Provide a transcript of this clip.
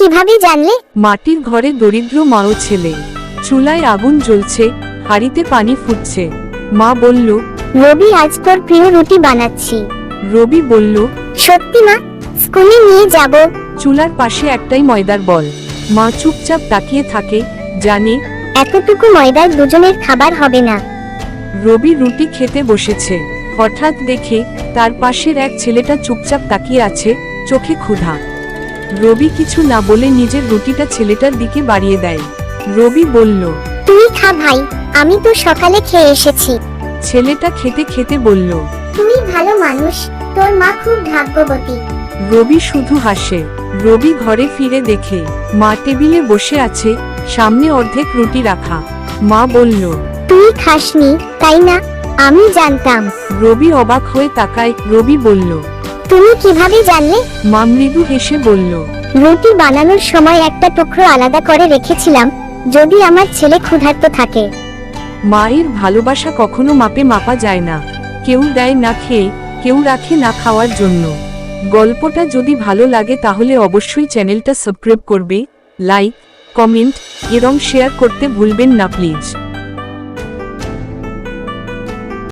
কিভাবে জানলে? মাটির ঘরে দরিদ্র মা ও ছেলে, চুলায় আগুন জ্বলছে, হাঁড়িতে পানি ফুটছে। মা বলল, রবি, আজ তোর প্রিয় রুটি বানাচ্ছি। রবি বলল, সত্যি মা? স্কুলে নিয়ে যাব। চুলার পাশে একটাই ময়দার বল। মা চুপচাপ তাকিয়ে থাকে, জানে এতটুকু ময়দার দুজনের খাবার হবে না। রবি রুটি খেতে বসেছে। হঠাৎ দেখে তার পাশের এক ছেলেটা চুপচাপ তাকিয়ে আছে, চোখে ক্ষুধা। রবি কিছু না বলে নিজের রুটিটা ছেলেটার দিকে বাড়িয়ে দেয়। রবি বলল, তুই খা ভাই, আমি তো সকালে খেয়ে এসেছি। ছেলেটা খেতে খেতে বলল, তুই ভালো মানুষ, তোর মা খুব ভাগ্যবতী। রবি শুধু হাসে। রবি ঘরে ফিরে দেখে মা টেবিলে বসে আছে, সামনে অর্ধেক রুটি রাখা। মা বলল, তুই খাসনি, তাই না? আমি জানতাম। রবি অবাক হয়ে তাকায়। রবি বলল, তুমি কিভাবে জানলে? মা মৃদু হেসে বলল, রুটি বানানোর সময় একটা টুকরো আলাদা করে রেখেছিলাম, যদি আমার ছেলে ক্ষুধার্ত থাকে। মায়ের ভালোবাসা কখনো মাপে মাপা যায় না। কেউ দেয় না খেয়ে, কেউ রাখে না খাওয়ার জন্য। গল্পটা যদি ভালো লাগে তাহলে অবশ্যই চ্যানেলটা সাবস্ক্রাইব করবে, লাইক, কমেন্ট এবং শেয়ার করতে ভুলবেন না প্লিজ।